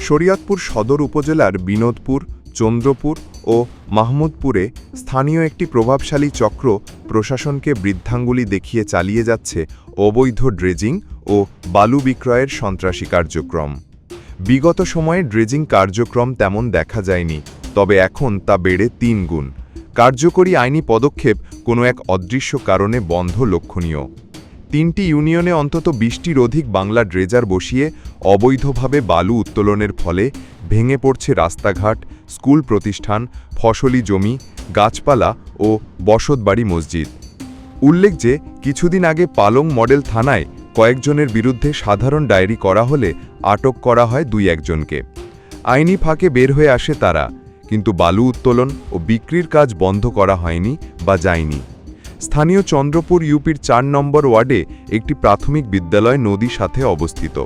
শরীয়তপুর সদর উপজেলার বিনোদপুর, চন্দ্রপুর ও মাহমুদপুরে স্থানীয় একটি প্রভাবশালী চক্র প্রশাসনকে বৃদ্ধাঙ্গুলি দেখিয়ে চালিয়ে যাচ্ছে অবৈধ ড্রেজিং ও বালু বিক্রয়ের সন্ত্রাসী কার্যক্রম। বিগত সময়ে ড্রেজিং কার্যক্রম তেমন দেখা যায়নি, তবে এখন তা বেড়ে ৩ গুণ। কার্যকরী আইনি পদক্ষেপ কোনো এক অদৃশ্য কারণে বন্ধ লক্ষণীয়। ৩টি ইউনিয়নে অন্তত ২০টির অধিক বাংলা ড্রেজার বসিয়ে অবৈধভাবে বালু উত্তোলনের ফলে ভেঙে পড়ছে রাস্তাঘাট, স্কুল প্রতিষ্ঠান, ফসলি জমি, গাছপালা ও বসতবাড়ি মসজিদ। উল্লেখ যে কিছুদিন আগে পালং মডেল থানায় কয়েকজনের বিরুদ্ধে সাধারণ ডায়েরি করা হলে আটক করা হয় ২-১ জনকে। আইনি ফাঁকে বের হয়ে আসে তারা, কিন্তু বালু উত্তোলন ও বিক্রির কাজ বন্ধ করা হয়নি বা যায়নি। স্থানীয় চন্দ্রপুর ইউপির ৪ নম্বর ওয়ার্ডে একটি প্রাথমিক বিদ্যালয় নদীর সাথে অবস্থিত।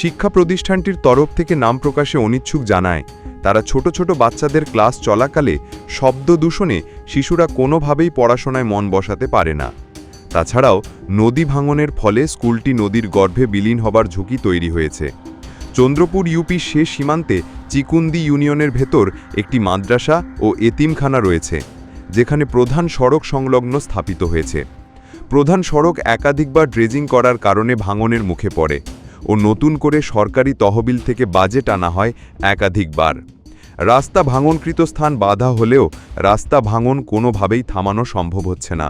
শিক্ষা প্রতিষ্ঠানটির তরফ থেকে নাম প্রকাশে অনিচ্ছুক জানায়, তারা ছোট ছোট বাচ্চাদের ক্লাস চলাকালে শব্দ দূষণে শিশুরা কোনোভাবেই পড়াশোনায় মন বসাতে পারে না। তাছাড়াও নদী ভাঙনের ফলে স্কুলটি নদীর গর্ভে বিলীন হবার ঝুঁকি তৈরি হয়েছে। চন্দ্রপুর ইউপির শেষ সীমান্তে চিকুন্দি ইউনিয়নের ভেতর একটি মাদ্রাসা ও এতিমখানা রয়েছে, যেখানে প্রধান সড়ক সংলগ্ন স্থাপিত হয়েছে। প্রধান সড়ক একাধিকবার ড্রেজিং করার কারণে ভাঙনের মুখে পড়ে ও নতুন করে সরকারি তহবিল থেকে বাজেট আনা হয় একাধিকবার। রাস্তা ভাঙনকৃত স্থান বাধা হলেও রাস্তা ভাঙন কোনোভাবেই থামানো সম্ভব হচ্ছে না।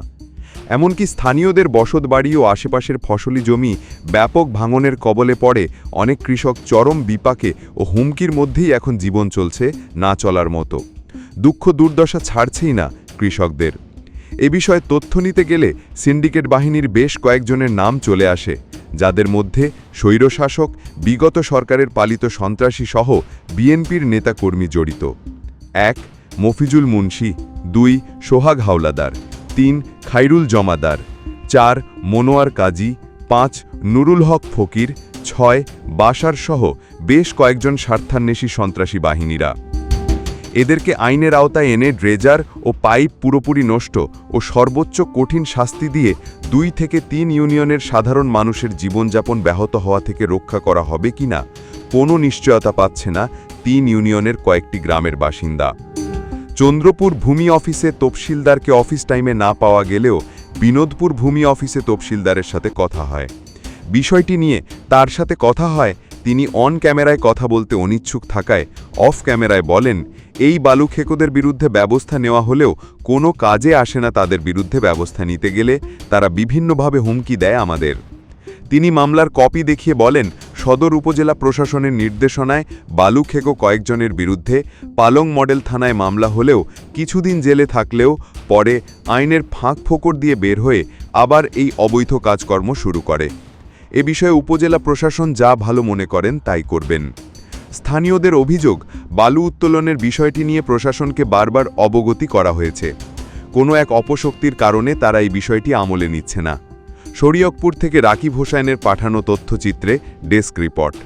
এমনকি স্থানীয়দের বসতবাড়ি ও আশেপাশের ফসলি জমি ব্যাপক ভাঙনের কবলে পড়ে অনেক কৃষক চরম বিপাকে ও হুমকির মধ্যেই এখন জীবন চলছে না চলার মতো। দুঃখ দুর্দশা ছাড়ছেই না কৃষকদের। এ বিষয়ে তথ্য নিতে গেলে সিন্ডিকেট বাহিনীর বেশ কয়েকজনের নাম চলে আসে, যাদের মধ্যে স্বৈরশাসক, বিগত সরকারের পালিত সন্ত্রাসী সহ বিএনপির নেতাকর্মী জড়িত। ১. মফিজুল মুন্সি, ২. সোহাগ হাওলাদার, ৩. খাইরুল জমাদার, ৪. মনোয়ার কাজী, ৫. নুরুল হক ফকির, ৬. বাশার সহ বেশ কয়েকজন স্বার্থান্বেষী সন্ত্রাসী বাহিনীরা। এদেরকে আইনের আওতায় এনে ড্রেজার ও পাইপ পুরোপুরি নষ্ট ও সর্বোচ্চ কঠিন শাস্তি দিয়ে ২ থেকে ৩ ইউনিয়নের সাধারণ মানুষের জীবনযাপন ব্যাহত হওয়া থেকে রক্ষা করা হবে কিনা কোনো নিশ্চয়তা পাচ্ছে না ৩ ইউনিয়নের কয়েকটি গ্রামের বাসিন্দা। চন্দ্রপুর ভূমি অফিসে তফসিলদারকে অফিস টাইমে না পাওয়া গেলেও বিনোদপুর ভূমি অফিসে তফসিলদারের সাথে কথা হয়। বিষয়টি নিয়ে তার সাথে কথা হয়, তিনি অন ক্যামেরায় কথা বলতে অনিচ্ছুক থাকায় অফ ক্যামেরায় বলেন, এই বালু খেকোদের বিরুদ্ধে ব্যবস্থা নেওয়া হলেও কোনো কাজে আসে না। তাদের বিরুদ্ধে ব্যবস্থা নিতে গেলে তারা বিভিন্নভাবে হুমকি দেয় আমাদের। তিনি মামলার কপি দেখিয়ে বলেন, সদর উপজেলা প্রশাসনের নির্দেশনায় বালু খেকো কয়েকজনের বিরুদ্ধে পালং মডেল থানায় মামলা হলেও কিছুদিন জেলে থাকলেও পরে আইনের ফাঁক ফোকর দিয়ে বের হয়ে আবার এই অবৈধ কাজকর্ম শুরু করে। এ বিষয়ে উপজেলা প্রশাসন যা ভালো মনে করেন তাই করবেন। স্থানীয়দের অভিযোগ, বালু উত্তোলনের বিষয়টি নিয়ে প্রশাসনকে বারবার অবগতি করা হয়েছে। কোনো এক অপশক্তির কারণে তারা এই বিষয়টি আমলে নিচ্ছে না। শরীয়তপুর থেকে রাকিব হোসেনের পাঠানো তথ্যচিত্রে ডেস্ক রিপোর্ট।